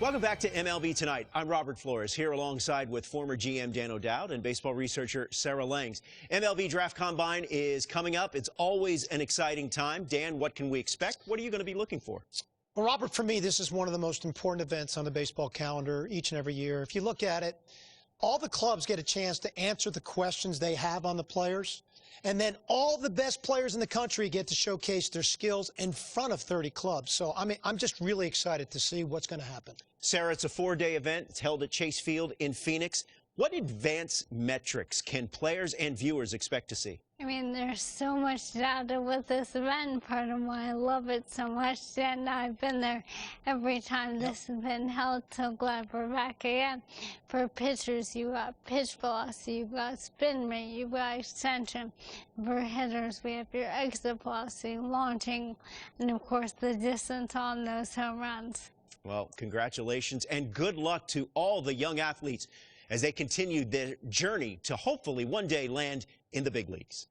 Welcome back to MLB Tonight. I'm Robert Flores, here alongside with former GM Dan O'Dowd and baseball researcher Sarah Langs. MLB Draft Combine is coming up. It's always an exciting time. Dan, what can we expect? What are you going to be looking for? Well, Robert, for me, this is one of the most important events on the baseball calendar each and every year. If you look at it, all the clubs get a chance to answer the questions they have on the players. And then all the best players in the country get to showcase their skills in front of 30 clubs. So, I'm just really excited to see what's going to happen. Sarah, it's a 4-day event. It's held at Chase Field in Phoenix. What advanced metrics can players and viewers expect to see? I mean, there's so much data with this event. Part of why I love it so much, and I've been there every time this has been held. So glad we're back again. For pitchers, you got pitch velocity, you got spin rate, you got extension. For hitters, we have your exit velocity, launching, and of course the distance on those home runs. Well, congratulations and good luck to all the young athletes as they continue their journey to hopefully one day land in the big leagues.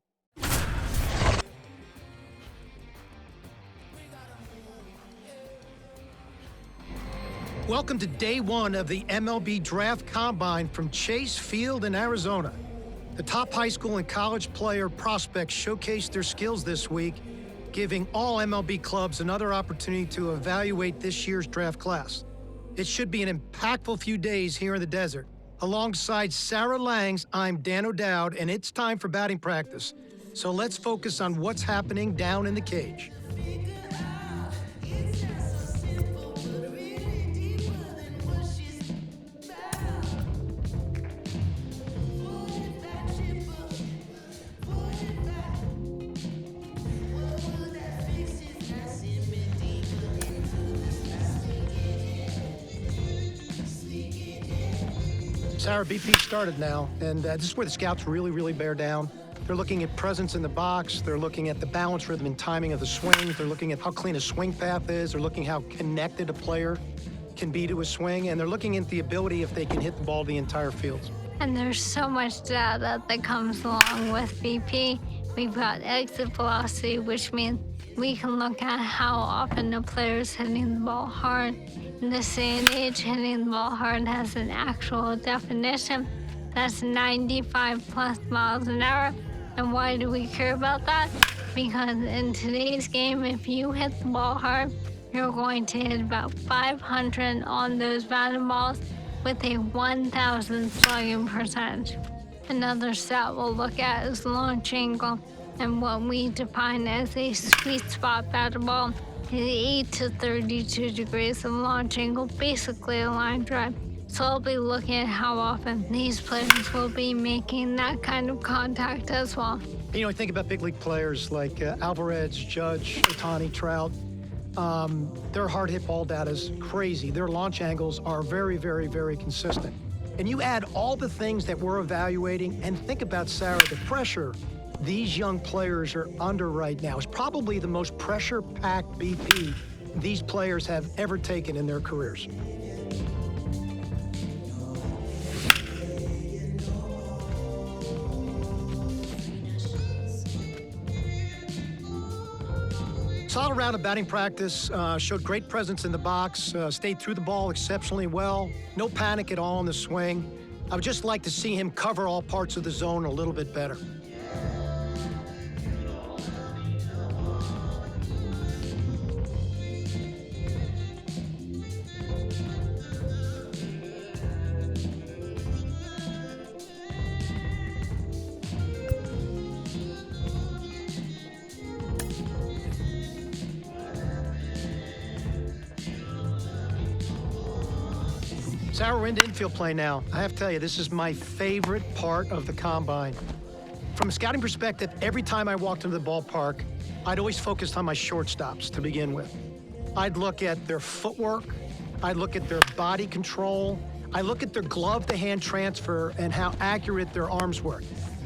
Welcome to day one of the MLB Draft Combine from Chase Field in Arizona. The top high school and college player prospects showcased their skills this week, giving all MLB clubs another opportunity to evaluate this year's draft class. It should be an impactful few days here in the desert. Alongside Sarah Langs, I'm Dan O'Dowd, and it's time for batting practice. So let's focus on what's happening down in the cage. Sarah, BP started now, and this is where the scouts really bear down. They're looking at presence in the box. They're looking at the balance, rhythm, and timing of the swing. They're looking at how clean a swing path is. They're looking how connected a player can be to a swing, and they're looking at the ability if they can hit the ball to the entire field. And there's so much data that comes along with BP. We've got exit velocity, which means we can look at how often a player's hitting the ball hard. In this day and age, hitting the ball hard has an actual definition. That's 95 plus miles an hour. And why do we care about that? Because in today's game, if you hit the ball hard, you're going to hit about 500 on those batted balls with a 1,000 slugging percentage. Another stat we'll look at is launch angle, and what we define as a sweet spot batted ball is 8 to 32 degrees of launch angle, basically a line drive. So I'll be looking at how often these players will be making that kind of contact as well. You know, I think about big league players like Alvarez, Judge, Ohtani, Trout. Their hard hit ball data is crazy. Their launch angles are very consistent. And you add all the things that we're evaluating, and think about, Sarah, the pressure these young players are under right now is probably the most pressure-packed BP these players have ever taken in their careers. Solid round of batting practice, showed great presence in the box, stayed through the ball exceptionally well, no panic at all in the swing. I would just like to see him cover all parts of the zone a little bit better. Sarah, we're into infield play now. I have to tell you, this is my favorite part of the combine. From a scouting perspective, every time I walked into the ballpark, I'd always focused on my shortstops to begin with. I'd look at their footwork, I'd look at their body control, I look at their glove-to-hand transfer and how accurate their arms were.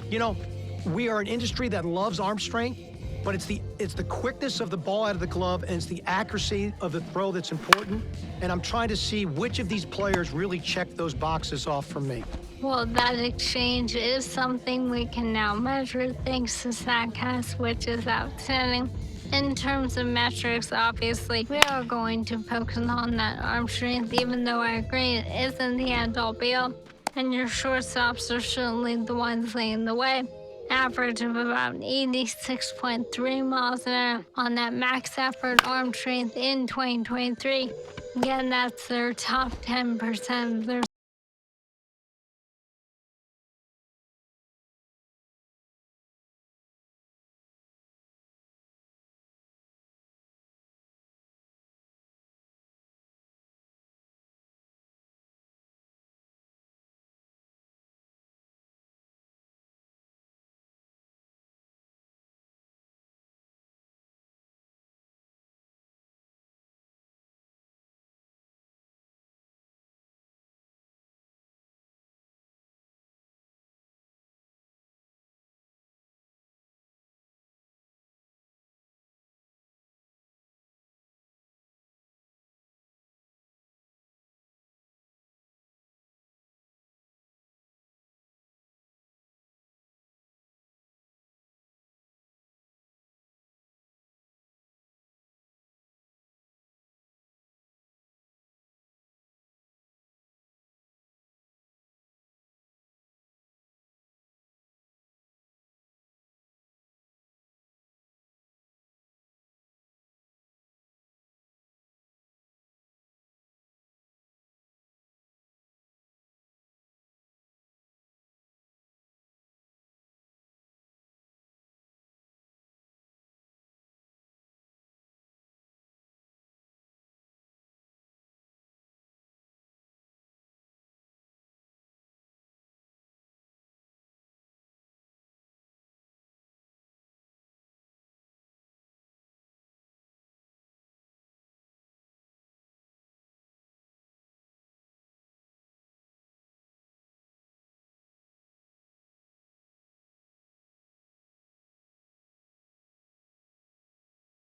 You know, we are an industry that loves arm strength, but it's the quickness of the ball out of the glove and it's the accuracy of the throw that's important. And I'm trying to see which of these players really check those boxes off for me. Well, that exchange is something we can now measure thanks to StatCast, which is outstanding. In terms of metrics, obviously, we are going to focus on that arm strength, even though I agree it isn't the end-all be-all. And your shortstops are certainly the ones leading the way. Average of about 86.3 miles an hour on that max effort arm strength in 2023. Again, that's their top 10% of their